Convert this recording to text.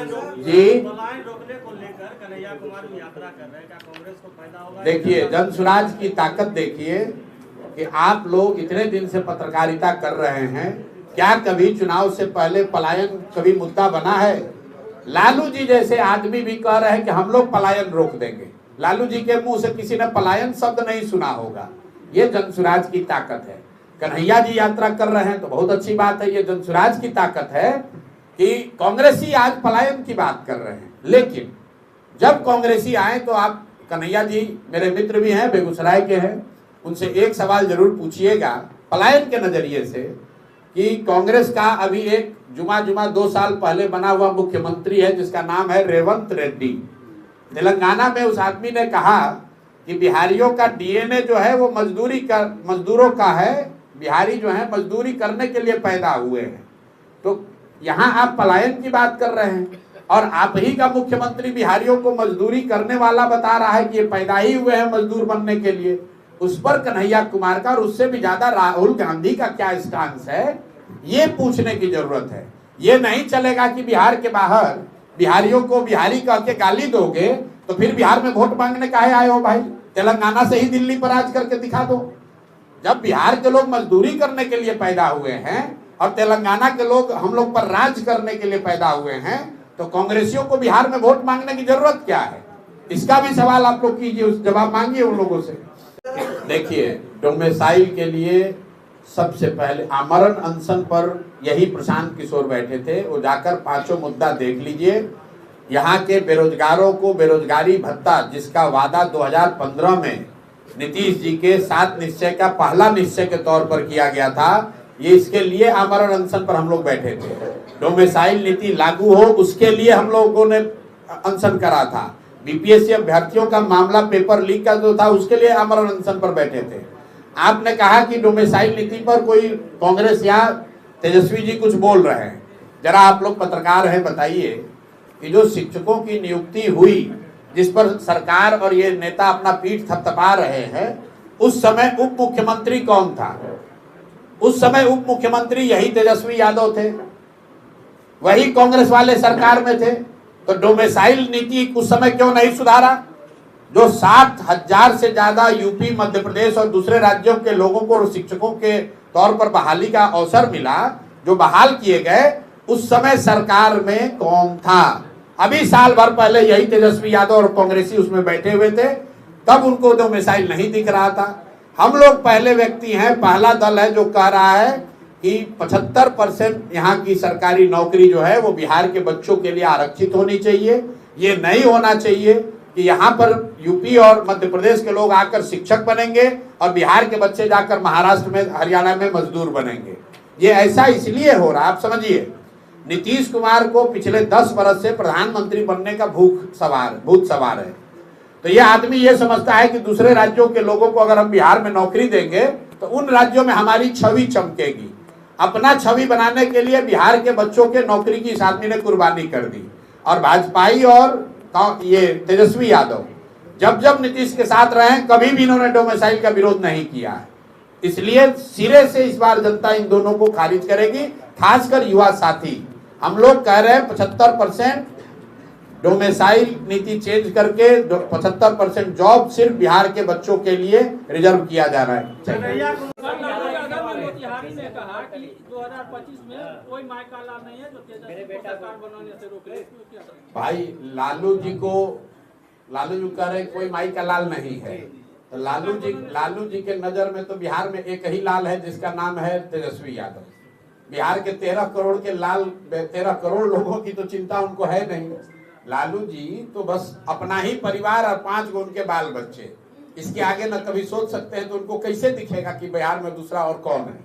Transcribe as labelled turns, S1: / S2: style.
S1: जी
S2: रोकने को लेकर कन्हैया कुमार भी यात्रा कर रहे हैं, क्या कांग्रेस को फायदा होगा?
S1: देखिए, जन स्वराज की ताकत देखिए कि आप लोग इतने दिन से पत्रकारिता कर रहे हैं, क्या कभी चुनाव से पहले पलायन कभी मुद्दा बना है? लालू जी जैसे आदमी भी कह रहे हैं कि हम लोग पलायन रोक देंगे। लालू जी के मुंह से किसी ने पलायन शब्द नहीं सुना होगा। ये जन स्वराज की ताकत है। कन्हैया जी यात्रा कर रहे हैं तो बहुत अच्छी बात है। ये जन स्वराज की ताकत है कि कांग्रेसी आज पलायन की बात कर रहे हैं, लेकिन जब कांग्रेसी आए तो आप कन्हैया जी मेरे मित्र भी हैं, बेगूसराय के हैं, उनसे एक सवाल जरूर पूछिएगा पलायन के नजरिए से कि कांग्रेस का अभी एक जुमा 2 साल पहले बना हुआ मुख्यमंत्री है जिसका नाम है रेवंत रेड्डी। तेलंगाना में उस आदमी ने कहा कि बिहारियों का डीएनए जो है वो मजदूरों का है, बिहारी जो है मजदूरी करने के लिए पैदा हुए हैं। तो यहाँ आप पलायन की बात कर रहे हैं और आप ही का मुख्यमंत्री बिहारियों को मजदूरी करने वाला बता रहा है कि ये पैदा ही हुए हैं मजदूर बनने के लिए। उस पर कन्हैया कुमार का और उससे भी ज्यादा राहुल गांधी का क्या स्टांस है, ये पूछने की जरूरत है। ये नहीं चलेगा कि बिहार के बाहर बिहारियों को बिहारी कह के गाली दोगे तो फिर बिहार में वोट मांगने काहे आए हो भाई? तेलंगाना से ही दिल्ली पर राज करके दिखा दो। जब बिहार के लोग मजदूरी करने के लिए पैदा हुए हैं और तेलंगाना के लोग हम लोग पर राज करने के लिए पैदा हुए हैं, तो कांग्रेसियों को बिहार में वोट मांगने की जरूरत क्या है? इसका भी सवाल आप लोग कीजिए, उस जवाब मांगिए उन लोगों से। देखिए, डोमिसाइल के लिए सबसे पहले आमरण अनशन पर यही प्रशांत किशोर बैठे थे। वो जाकर 5 मुद्दा देख लीजिए। यहाँ के बेरोजगारों को बेरोजगारी भत्ता जिसका वादा 2015 में नीतीश जी के 7 निश्चय का पहला निश्चय के तौर पर किया गया था, ये इसके लिए आमरण अनशन पर हम लोग बैठे थे। डोमिसाइल नीति लागू हो उसके लिए हम लोगों ने अनशन करा था। बीपीएससी अभ्यर्थियों का मामला पेपर लीक का जो था उसके लिए आमरण अनशन पर बैठे थे। आपने कहा कि डोमिसाइल नीति पर कोई कांग्रेस या तेजस्वी जी कुछ बोल रहे हैं। जरा आप लोग पत्रकार हैं, बताइए कि जो शिक्षकों की नियुक्ति हुई जिस पर सरकार और ये नेता अपना पीठ थपथपा रहे हैं, उस समय उप मुख्यमंत्री कौन था? उस समय उप मुख्यमंत्री यही तेजस्वी यादव थे, वही कांग्रेस वाले सरकार में थे। तो डोमिसाइल नीति उस समय क्यों नहीं सुधारा? जो 60,000 से ज्यादा यूपी, मध्य प्रदेश और दूसरे राज्यों के लोगों को शिक्षकों के तौर पर बहाली का अवसर मिला, जो बहाल किए गए, उस समय सरकार में कौन था? अभी साल भर पहले यही तेजस्वी यादव और कांग्रेसी उसमें बैठे हुए थे, तब उनको डोमिसाइल नहीं दिख रहा था। हम लोग पहले व्यक्ति हैं, पहला दल है जो कह रहा है कि 75% यहाँ की सरकारी नौकरी जो है वो बिहार के बच्चों के लिए आरक्षित होनी चाहिए। ये नहीं होना चाहिए कि यहाँ पर यूपी और मध्य प्रदेश के लोग आकर शिक्षक बनेंगे और बिहार के बच्चे जाकर महाराष्ट्र में, हरियाणा में मजदूर बनेंगे। ये ऐसा इसलिए हो रहा, आप समझिए। नीतीश कुमार को पिछले 10 वर्ष से प्रधानमंत्री बनने का भूत सवार है। तो ये आदमी ये समझता है कि दूसरे राज्यों के लोगों को अगर हम बिहार में नौकरी देंगे तो उन राज्यों में हमारी छवि चमकेगी। अपना छवि बनाने के लिए बिहार के बच्चों के नौकरी की इस आदमी ने कुर्बानी कर दी। और भाजपाई और ये तेजस्वी यादव जब नीतीश के साथ रहे, कभी भी इन्होंने डोमिसाइल का विरोध नहीं किया है। इसलिए सिरे से इस बार जनता इन दोनों को खारिज करेगी, खासकर युवा साथी। हम लोग कह रहे हैं 75% डोमिसाइल नीति चेंज करके 75% जॉब सिर्फ बिहार के बच्चों के लिए रिजर्व किया जा रहा है।
S3: मोतिहारी ने कहा कि 2025 में कोई माई का लाल नहीं है जो तेजस्वी को सरकार बनाने से रोक रहे।
S1: भाई लालू जी कह रहे कोई माई का लाल नहीं है, तो लालू जी के नजर में तो बिहार में एक ही लाल है जिसका नाम है तेजस्वी यादव। बिहार के 13 करोड़ के 13 करोड़ लोगों की तो चिंता उनको है नहीं। लालू जी तो बस अपना ही परिवार और 5 गो उनके बाल बच्चे, इसके आगे न कभी सोच सकते हैं। तो उनको कैसे दिखेगा कि बिहार में दूसरा और कौन है?